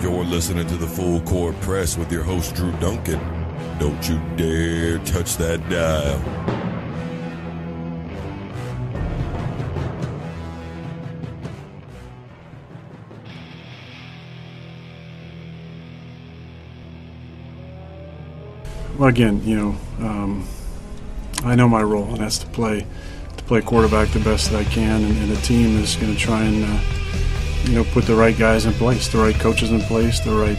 You're listening to the Full Court Press with your host, Drew Duncan. Don't you dare touch that dial. Well, again, I know my role, and that's to play quarterback the best that I can, and the team is going to try and put the right guys in place, the right coaches in place, the right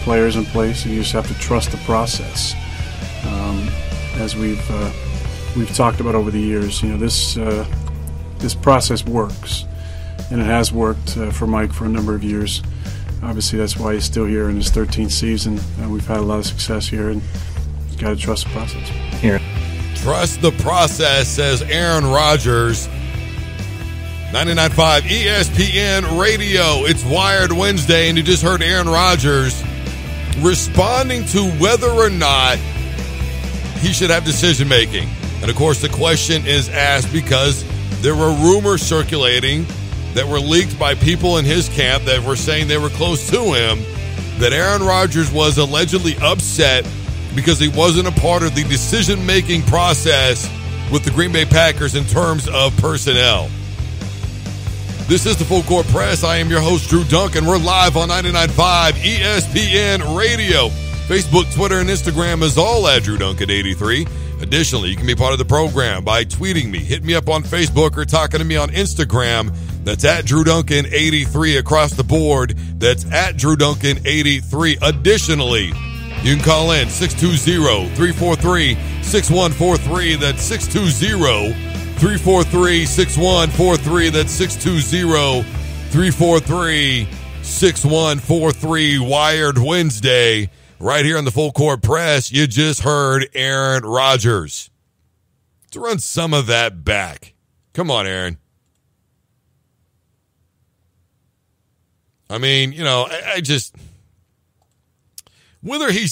players in place. You just have to trust the process. As we've talked about over the years, this process works, and it has worked for Mike for a number of years. Obviously, that's why he's still here in his 13th season. We've had a lot of success here, and you got to trust the process. Here. Trust the process, says Aaron Rodgers. 99.5 ESPN Radio. It's Wired Wednesday, and you just heard Aaron Rodgers responding to whether or not he should have decision-making. And, of course, the question is asked because there were rumors circulating that were leaked by people in his camp that were saying they were close to him, that Aaron Rodgers was allegedly upset because he wasn't a part of the decision-making process with the Green Bay Packers in terms of personnel. This is the Full Court Press. I am your host, Drew Duncan. We're live on 99.5 ESPN Radio. Facebook, Twitter, and Instagram is all at Drew Duncan 83. Additionally, you can be part of the program by tweeting me, hit me up on Facebook, or talking to me on Instagram. That's at Drew Duncan 83 across the board. That's at Drew Duncan 83. Additionally, you can call in 620-343-6143. That's 620-343-6143. That's 620-343-6143. Wired Wednesday. Right here on the Full Court Press, you just heard Aaron Rodgers. Let's run some of that back. Come on, Aaron. I mean, I just... Whether he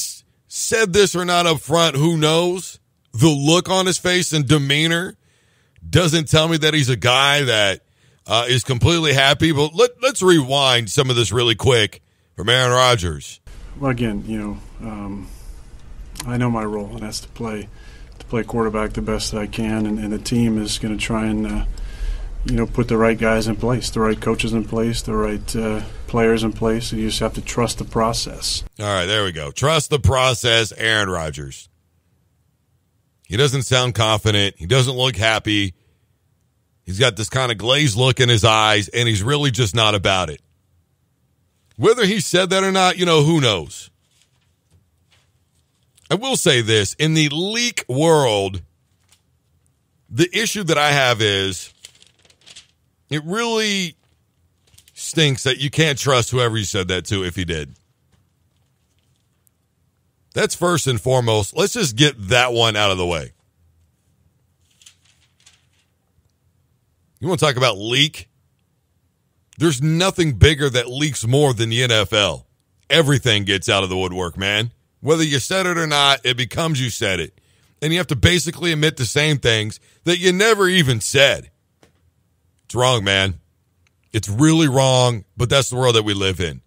said this or not up front, who knows? The look on his face and demeanor doesn't tell me that he's a guy that is completely happy. But let's rewind some of this really quick from Aaron Rodgers. Well, again, I know my role, and that's to play quarterback the best that I can, and the team is going to try and put the right guys in place, the right coaches in place, the right players in place. You just have to trust the process. All right, there we go. Trust the process, Aaron Rodgers. He doesn't sound confident. He doesn't look happy. He's got this kind of glazed look in his eyes, and he's really just not about it. Whether he said that or not, who knows? I will say this. In the leak world, the issue that I have is it really stinks that you can't trust whoever you said that to if he did. That's first and foremost. Let's just get that one out of the way. You want to talk about leak? There's nothing bigger that leaks more than the NFL. Everything gets out of the woodwork, man. Whether you said it or not, it becomes you said it. And you have to basically admit the same things that you never even said. It's wrong, man. It's really wrong, but that's the world that we live in.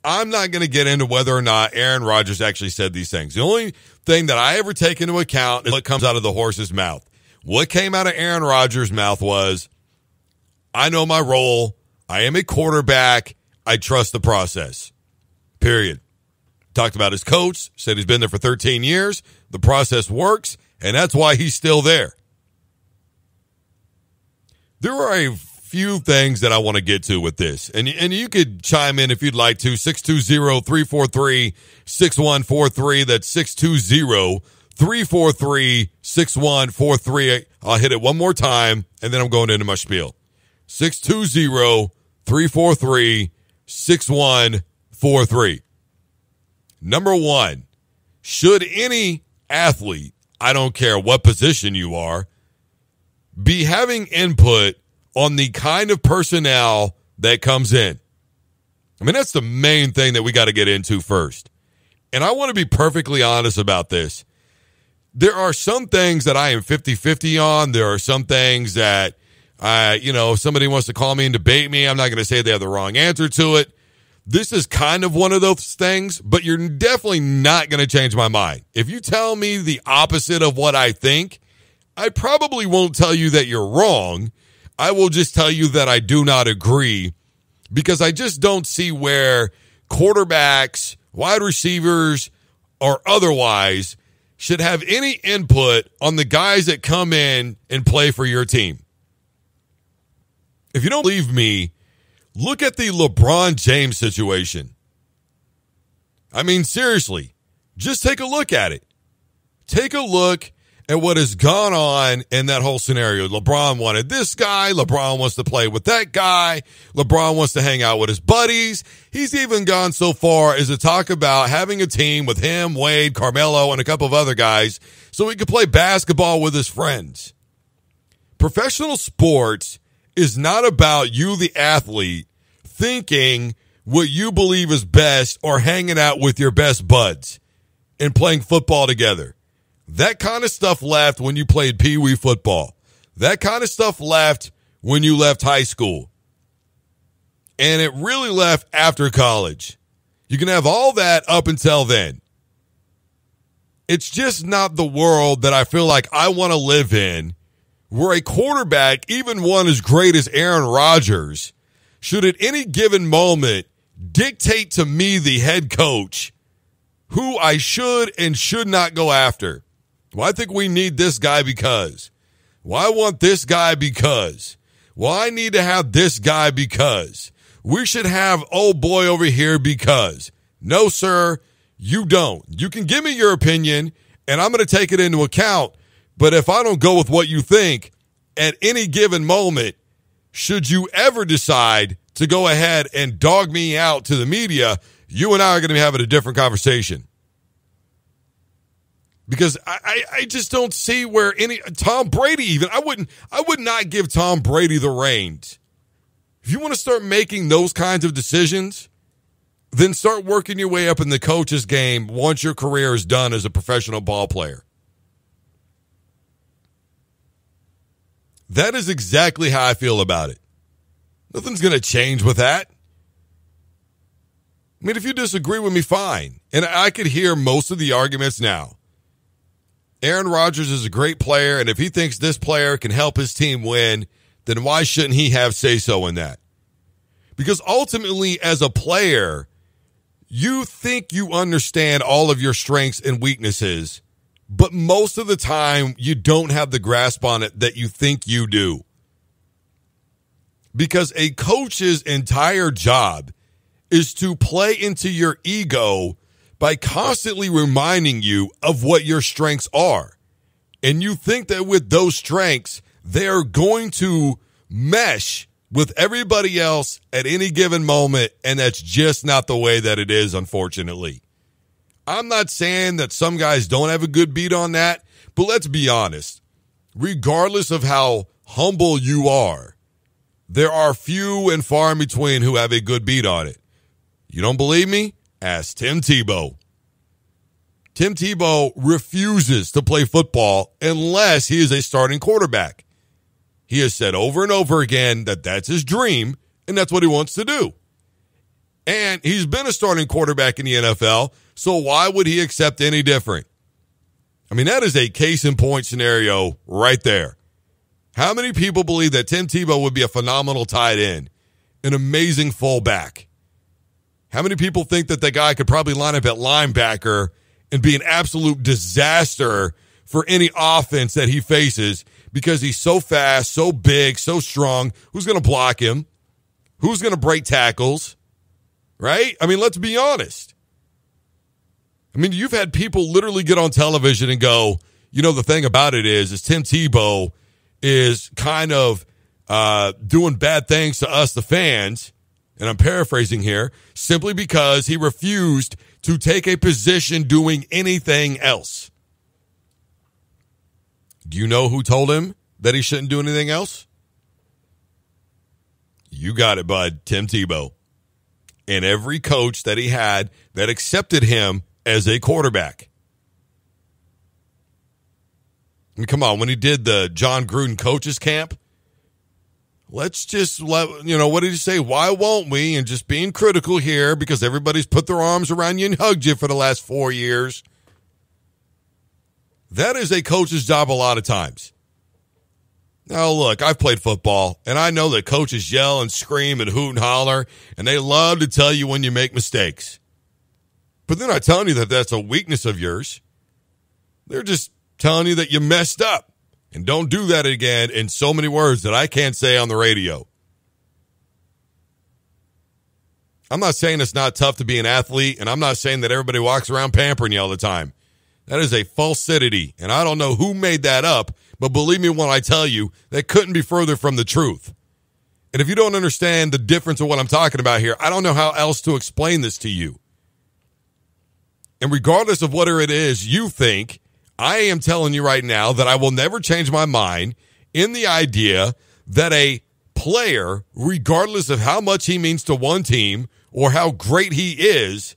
I'm not going to get into whether or not Aaron Rodgers actually said these things. The only thing that I ever take into account is what comes out of the horse's mouth. What came out of Aaron Rodgers' mouth was, I know my role. I am a quarterback. I trust the process. Period. Talked about his coach, said he's been there for 13 years. The process works, and that's why he's still there. There are a few things that I want to get to with this, and you could chime in if you'd like to. 620-343-6143. That's 620-343-6143. I'll hit it one more time, and then I'm going into my spiel. 620-343-6143. Number one, should any athlete, I don't care what position you are, be having input on the kind of personnel that comes in? I mean, that's the main thing that we got to get into first. And I want to be perfectly honest about this. There are some things that I am 50-50 on. There are some things that, if somebody wants to call me and debate me, I'm not going to say they have the wrong answer to it. this is kind of one of those things, but you're definitely not going to change my mind. If you tell me the opposite of what I think, I probably won't tell you that you're wrong. I will just tell you that I do not agree, because I just don't see where quarterbacks, wide receivers, or otherwise should have any input on the guys that come in and play for your team. If you don't believe me, look at the LeBron James situation. I mean, seriously, just take a look at it. Take a look at what has gone on in that whole scenario. LeBron wanted this guy. LeBron wants to play with that guy. LeBron wants to hang out with his buddies. He's even gone so far as to talk about having a team with him, Wade, Carmelo, and a couple of other guys so he could play basketball with his friends. Professional sports is not about you, the athlete, thinking what you believe is best or hanging out with your best buds and playing football together. That kind of stuff left when you played Pee Wee football. That kind of stuff left when you left high school. And it really left after college. You can have all that up until then. It's just not the world that I feel like I want to live in, where a quarterback, even one as great as Aaron Rodgers, should at any given moment dictate to me, the head coach, who I should and should not go after. Well, I think we need this guy because. Well, I want this guy because. Well, I need to have this guy because. We should have old boy over here because. No, sir, you don't. You can give me your opinion, and I'm going to take it into account. But if I don't go with what you think, at any given moment, should you ever decide to go ahead and dog me out to the media, you and I are going to be having a different conversation. Because I just don't see where Tom Brady even, I would not give Tom Brady the reins. If you want to start making those kinds of decisions, then start working your way up in the coach's game once your career is done as a professional ball player. That is exactly how I feel about it. Nothing's going to change with that. I mean, if you disagree with me, fine. And I could hear most of the arguments now. Aaron Rodgers is a great player, and if he thinks this player can help his team win, then why shouldn't he have say-so in that? Because ultimately, as a player, you think you understand all of your strengths and weaknesses, but most of the time, you don't have the grasp on it that you think you do. Because a coach's entire job is to play into your ego by constantly reminding you of what your strengths are. And you think that with those strengths, they're going to mesh with everybody else at any given moment, and that's just not the way that it is, unfortunately. I'm not saying that some guys don't have a good beat on that, but let's be honest. Regardless of how humble you are, there are few and far in between who have a good beat on it. You don't believe me? Ask Tim Tebow. Tim Tebow refuses to play football unless he is a starting quarterback. He has said over and over again that that's his dream, and that's what he wants to do. And he's been a starting quarterback in the NFL, so why would he accept any different? I mean, that is a case in point scenario right there. How many people believe that Tim Tebow would be a phenomenal tight end, an amazing fullback? How many people think that the guy could probably line up at linebacker and be an absolute disaster for any offense that he faces because he's so fast, so big, so strong? Who's going to block him? Who's going to break tackles? Right? I mean, let's be honest. I mean, you've had people literally get on television and go, you know, the thing about it is Tim Tebow is kind of doing bad things to us, the fans, and I'm paraphrasing here, simply because he refused to take a position doing anything else. Do you know who told him that he shouldn't do anything else? You got it, bud. Tim Tebow. And every coach that he had that accepted him as a quarterback. I mean, come on, when he did the John Gruden coaches camp, let's just what did he say? Why won't we? And just being critical here because everybody's put their arms around you and hugged you for the last 4 years. That is a coach's job a lot of times. Now, look, I've played football, and I know that coaches yell and scream and hoot and holler, and they love to tell you when you make mistakes. But they're not telling you that that's a weakness of yours. They're just telling you that you messed up. And don't do that again in so many words that I can't say on the radio. I'm not saying it's not tough to be an athlete, and I'm not saying that everybody walks around pampering you all the time. That is a falsity, and I don't know who made that up, but believe me when I tell you, that couldn't be further from the truth. And if you don't understand the difference of what I'm talking about here, I don't know how else to explain this to you. And regardless of whatever it is you think, I am telling you right now that I will never change my mind in the idea that a player, regardless of how much he means to one team or how great he is,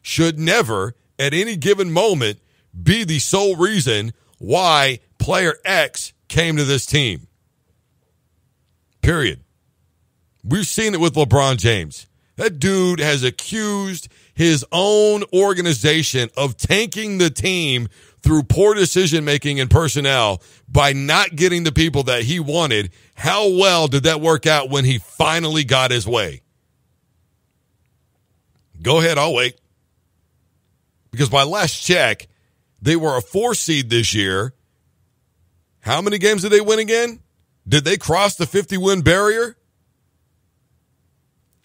should never, at any given moment, be the sole reason why player X came to this team. Period. We've seen it with LeBron James. That dude has accused his own organization of tanking the team through poor decision-making and personnel by not getting the people that he wanted. How well did that work out when he finally got his way? Go ahead, I'll wait. Because by last check, they were a 4 seed this year. How many games did they win again? Did they cross the 50-win barrier?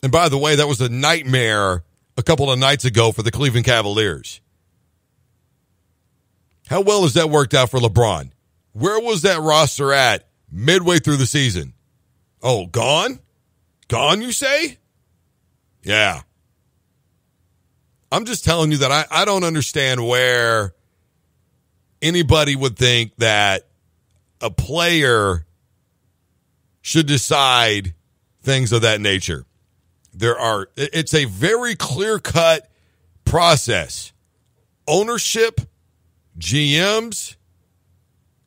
And by the way, that was a nightmare a couple of nights ago for the Cleveland Cavaliers. How well has that worked out for LeBron? Where was that roster at midway through the season? Oh, gone? Gone, you say? Yeah. I'm just telling you that I don't understand where anybody would think that a player should decide things of that nature. It's a very clear-cut process. Ownership, GMs,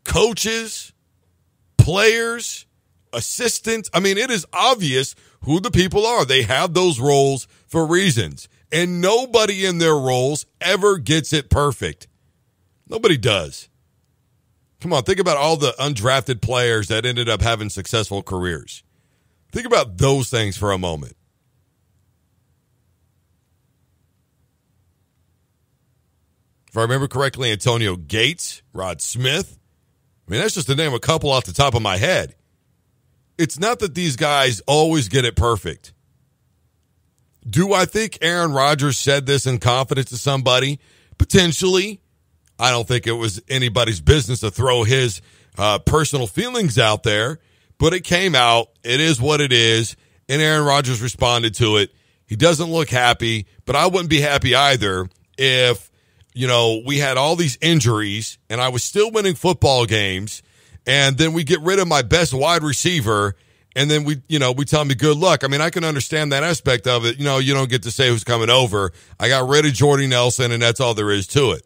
coaches, players, assistants. I mean, it is obvious who the people are. They have those roles for reasons. And nobody in their roles ever gets it perfect. Nobody does. Come on, think about all the undrafted players that ended up having successful careers. Think about those things for a moment. If I remember correctly, Antonio Gates, Rod Smith. I mean, that's just to name a couple off the top of my head. It's not that these guys always get it perfect. Do I think Aaron Rodgers said this in confidence to somebody? Potentially. I don't think it was anybody's business to throw his personal feelings out there, but it came out. It is what it is, and Aaron Rodgers responded to it. He doesn't look happy, but I wouldn't be happy either if, we had all these injuries and I was still winning football games, and then we get rid of my best wide receiver, and then we tell me good luck. I mean, I can understand that aspect of it. You don't get to say who's coming over. I got rid of Jordy Nelson, and that's all there is to it.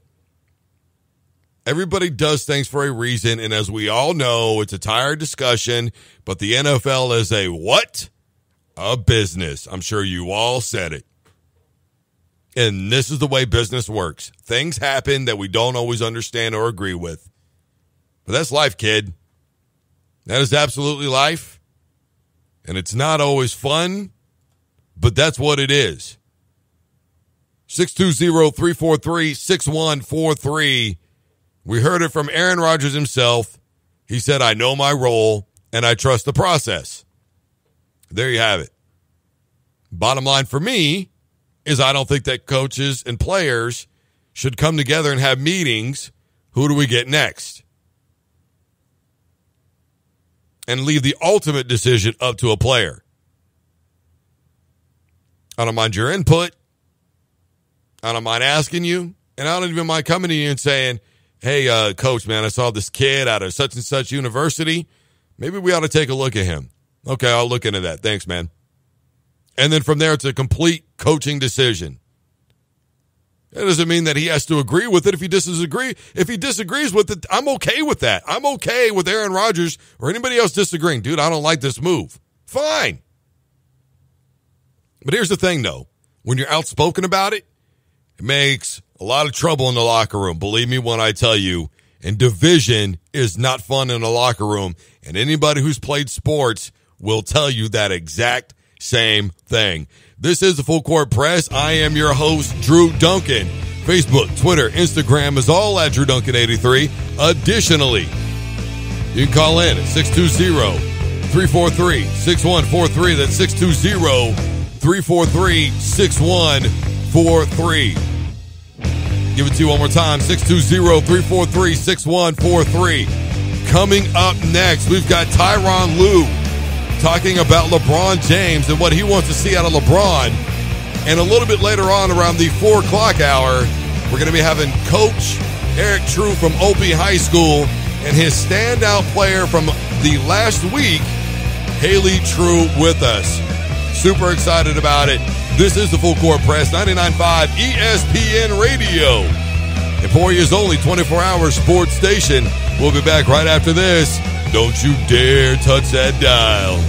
Everybody does things for a reason, and as we all know, it's a tired discussion, but the NFL is a what? A business. I'm sure you all said it. And this is the way business works. Things happen that we don't always understand or agree with. But that's life, kid. That is absolutely life. And it's not always fun, but that's what it is. 620-343-6143. We heard it from Aaron Rodgers himself. He said, I know my role, and I trust the process. There you have it. Bottom line for me is I don't think that coaches and players should come together and have meetings. Who do we get next? And leave the ultimate decision up to a player. I don't mind your input. I don't mind asking you. And I don't even mind coming to you and saying, hey, coach, man, I saw this kid out of such and such university. Maybe we ought to take a look at him. Okay, I'll look into that. Thanks, man. And then from there, it's a complete coaching decision. That doesn't mean that he has to agree with it. If he disagrees with it, I'm okay with that. I'm okay with Aaron Rodgers or anybody else disagreeing. Dude, I don't like this move. Fine. But here's the thing, though. When you're outspoken about it, it makes a lot of trouble in the locker room. Believe me when I tell you. And division is not fun in the locker room. And anybody who's played sports will tell you that exact same thing. This is the Full Court Press. I am your host, Drew Duncan. Facebook, Twitter, Instagram is all at Drew Duncan 83. Additionally, you can call in at 620-343-6143. That's 620-343-6143. Give it to you one more time, 620-343-6143. Coming up next, we've got Tyronn Lue talking about LeBron James and what he wants to see out of LeBron. And a little bit later on, around the 4 o'clock hour, we're going to be having Coach Eric True from Opie High School and his standout player from the last week, Haley True, with us. Super excited about it. This is the Full Court Press, 99.5 ESPN Radio. Emporia's only 24-hour sports station. We'll be back right after this. Don't you dare touch that dial.